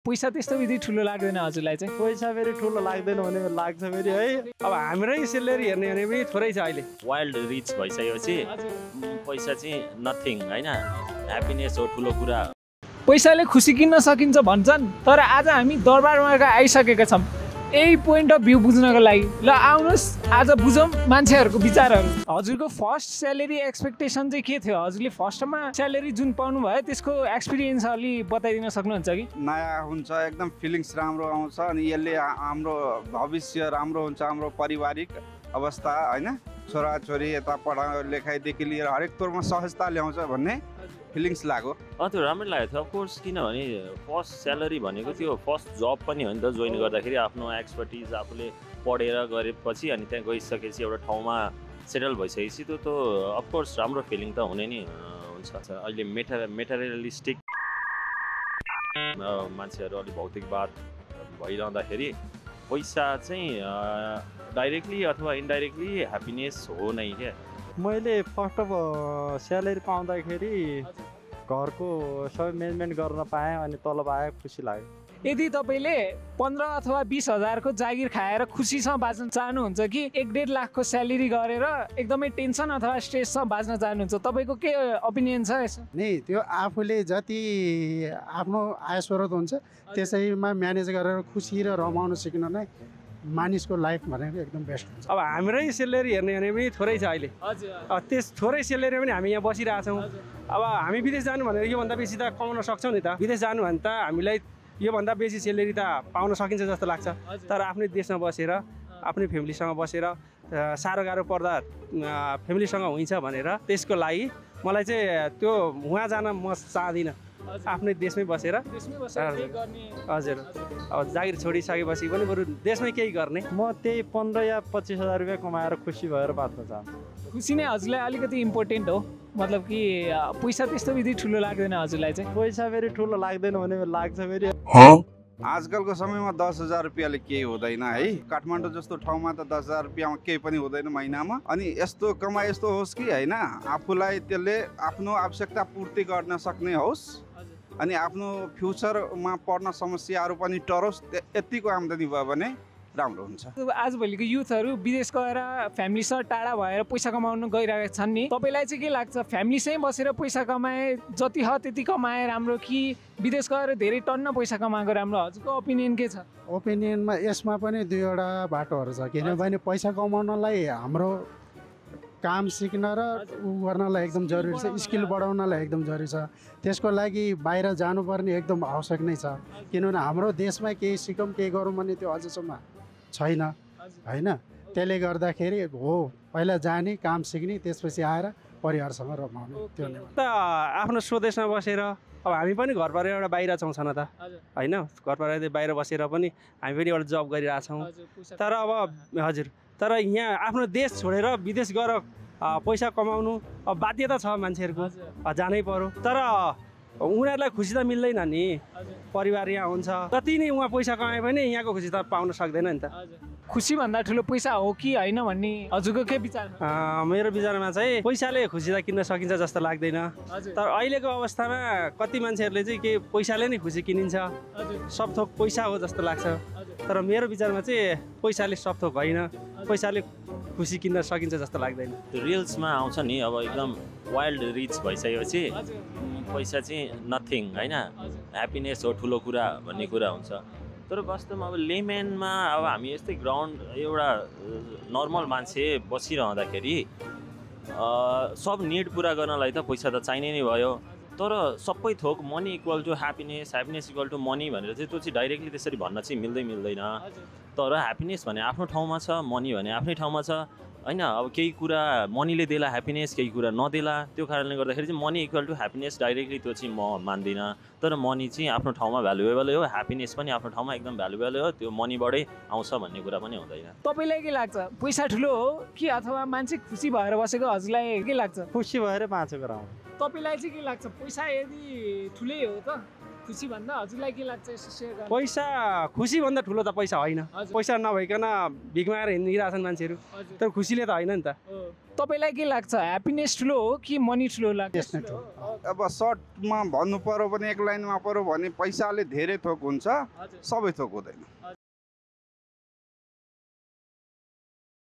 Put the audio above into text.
पैसा त्यस्तो विधि ठुलो लाग्दैन हजुरलाई चाहिँ? पैसा फेरि ठुलो लाग्दैन भने लाग्छ फेरि है। अब हाम्रै सेलेरी हेर्ने भने पनि थोरै छ अहिले। वाइल्ड रिच भइसकेपछि पैसा चाहिँ नथिङ हैन, ह्याप्पिनेस हो ठुलो कुरा। पैसाले खुसी किन्न सकिन्छ भन्छन्, तर आज हामी दरबारमा आइसकेका छौँ यही पोइन्ट अफ भ्यू बुझ्नको लागि। ल आउनुहोस् आज बुझौँ मान्छेहरूको विचारहरू। हजुरको फर्स्ट स्यालेरी एक्सपेक्टेसन चाहिँ के थियो? हजुरले फर्स्टमा स्यालेरी जुन पाउनु भयो त्यसको एक्सपिरियन्स अलि बताइदिन सक्नुहुन्छ कि? नयाँ हुन्छ, एकदम फिलिङ्स राम्रो आउँछ अनि यसले हाम्रो भविष्य राम्रो हुन्छ, हाम्रो पारिवारिक अवस्था होइन, छोराछोरी यता पढाइ लेखाइदेखि लिएर हरेक तौरमा सहजता ल्याउँछ भन्ने फिलिङ्स लाग्यो। त्यो राम्रो लागेको थियो अफकोर्स, किनभने फर्स्ट स्यालेरी भनेको त्यो फर्स्ट जब पनि हो नि त। जोइन गर्दाखेरि आफ्नो एक्सपर्टिज आफूले पढेर गरेपछि अनि त्यहाँ गइसकेपछि एउटा ठाउँमा सेटल भइसकेपछि त्यो अफकोर्स राम्रो फिलिङ त हुने नि हुन्छ। अहिले मेटेरियलिस्टिक मान्छेहरू अलिक भौतिकवाद भइरहँदाखेरि पैसा चाहिँ डाइरेक्टली अथवा इन्डाइरेक्टली ह्याप्पिनेस हो नै क्या। मैले फर्स्ट अफ स्यालेरी पाउँदाखेरि घरको सबै म्यानेजमेन्ट गर्न पाएँ अनि तलब आयो, खुसी लाग्यो। यदि तपाईँले 15 अथवा 20 हजारको जागिर खाएर खुसीसँग बाँच्न चाहनुहुन्छ कि 1-1.5 लाखको स्यालेरी गरेर एकदमै टेन्सन अथवा स्ट्रेससँग बाँच्न चाहनुहुन्छ, तपाईँको के ओपिनियन छ यसो? नि त्यो आफूले जति आफ्नो आय स्रोत हुन्छ त्यसैमा म्यानेज गरेर खुसी र रमाउन सिक्न नै मानिसको लाइफ भनेको एकदम बेस्ट हुन्छ। अब हाम्रै सेलेरी हेर्ने भने पनि थोरै छ अहिले। त्यस थोरै सेलेरी पनि हामी यहाँ बसिरहेछौँ। अब हामी विदेश जानु भनेर योभन्दा बेसी त कमाउन सक्छौँ नि त। विदेश जानु भने त हामीलाई योभन्दा बेसी सेलेरी त पाउन सकिन्छ जस्तो लाग्छ, तर आफ्नै देशमा बसेर आफ्नै फ्यामिलीसँग बसेर साह्रो गाह्रो पर्दा फ्यामिलीसँग हुन्छ भनेर त्यसको लागि मलाई चाहिँ त्यो उहाँ जान म चाहदिनँ। आफ्नै देशमै बसेर हजुर अब जागिर छोडिसकेपछि पनि बरु देशमै केही गर्ने। म त्यही 15 या 25 हजार रुपियाँ कमाएर खुसी भएर बाँच्न चाहन्छु। खुसी नै हजुरलाई अलिकति इम्पोर्टेन्ट हो, मतलब कि पैसा त्यस्तो विधि ठुलो लाग्दैन हजुरलाई चाहिँ? पैसा फेरि ठुलो लाग्दैन भने लाग्छ फेरि। आजकलको समयमा 10,000 रुपियाँले केही हुँदैन है। काठमाडौँ जस्तो ठाउँमा त 10,000 रुपियाँमा केही पनि हुँदैन महिनामा। अनि यस्तो कमाइ यस्तो होस् कि होइन आफूलाई त्यसले आफ्नो आवश्यकता पूर्ति गर्न सक्ने होस् अनि आफ्नो फ्युचरमा पर्न समस्याहरू पनि टरोस्, यतिको आम्दानी भयो भने राम्रो हुन्छ। आजभोलिको युथहरू विदेश गएर फ्यामिलीसँग टाढा भएर पैसा कमाउन गइरहेका छन् नि, तपाईँलाई चाहिँ के लाग्छ? फ्यामिलीसँगै बसेर पैसा कमाए जति ह त्यति कमाए राम्रो कि विदेश गएर धेरै टन्न पैसा कमाएको राम्रो? हजुरको ओपिनियन के छ? ओपिनियनमा यसमा पनि दुईवटा बाटोहरू छ, किनभने पैसा कमाउनलाई हाम्रो काम सिक्न र गर्नलाई एकदम जरुरी छ, स्किल बढाउनलाई एकदम जरुरी छ। त्यसको लागि बाहिर जानुपर्ने एकदम आवश्यक नै छ, किनभने हाम्रो देशमा केही सिकौँ केही गरौँ भने त्यो अझसम्म छैन होइन। त्यसले गर्दाखेरि हो पहिला जाने काम सिक्ने त्यसपछि आएर परिवारसँग रमाउने त्यो नै त। आफ्नो स्वदेशमा बसेर अब हामी पनि घर परिवार एउटा बाहिर छौँ छन त होइन, घर परिवार बाहिर बसेर पनि हामी पनि एउटा जब गरिरहेछौँ। तर अब हजुर तर यहाँ आफ्नो देश छोडेर विदेश गएर पैसा कमाउनु अब बाध्यता छ मान्छेहरूको, जानै पर्यो। तर उनीहरूलाई खुसी त मिल्दैन नि, परिवार यहाँ हुन्छ जति नै उहाँ पैसा कमाए पनि यहाँको खुसी त पाउन सक्दैन नि त। खुसी भन्दा ठुलो पैसा हो कि होइन भन्ने हजुरको के विचार? मेरो विचारमा चाहिँ पैसाले खुसी त किन्न सकिन्छ जस्तो लाग्दैन, तर अहिलेको अवस्थामा कति मान्छेहरूले चाहिँ के पैसाले नै खुसी किनिन्छ, सब थोक पैसा हो जस्तो लाग्छ। तर मेरो विचारमा चाहिँ पैसाले सब थोक होइन, पैसाले खुसी किन्न सकिन्छ जस्तो लाग्दैन। रिल्समा आउँछ नि अब एकदम वाइल्ड रिच भइसकेपछि पैसा चाहिँ नथिङ होइन, ह्याप्पिनेस हो ठुलो कुरा भन्ने कुरा हुन्छ। तर वास्तवमा अब लेमेनमा अब हामी यस्तै ग्राउन्ड एउटा नर्मल मान्छे बसिरहँदाखेरि सब निड पुरा गर्नलाई त पैसा त चाहिने नै भयो। तर सबै थोक money equal to happiness, happiness equal to money भनेर चाहिँ त्यो चाहिँ डाइरेक्टली त्यसरी भन्न चाहिँ मिल्दैन। तर ह्याप्पिनेस भने आफ्नो ठाउँमा छ, मनी भने आफ्नै ठाउँमा छ होइन। अब केही कुरा मनीले देला ह्याप्पिनेस, केही कुरा नदेला, त्यो कारणले गर्दाखेरि चाहिँ money equal to happiness directly त्यो चाहिँ म मान्दिनँ। तर मनी चाहिँ आफ्नो ठाउँमा भ्यालुएबलै हो, ह्याप्पिनेस पनि आफ्नो ठाउँमा एकदम भ्यालुएबलै हो, त्यो मनीबाटै आउँछ भन्ने कुरा पनि हुँदैन। तपाईँलाई के लाग्छ पैसा ठुलो हो कि अथवा मान्छे खुसी भएर बसेको? हजुरलाई के लाग्छ? खुसी भएर बाँचेको राम्रो। तपाईँलाई चाहिँ के लाग्छ पैसा यदि ठुलै हो त खुसी भन्दा हजुरलाई के लाग्छ यसो सेयर गर्नु? पैसा खुसीभन्दा ठुलो त पैसा होइन। हजुर। पैसा नभइकन भिख मागेर हिँडिरहेछन् मान्छेहरू, हजुर। तर खुसीले त होइन नि त। तपाईँलाई के लाग्छ ह्याप्पिनेस ठुलो हो कि मनी ठुलो लाग्छ? Yes, नै ठुलो। अब सर्टमा भन्नु पर्यो भने एक लाइनमा पर्यो भने पैसाले धेरै थोक हुन्छ, हजुर। सबै थोक हुँदैन।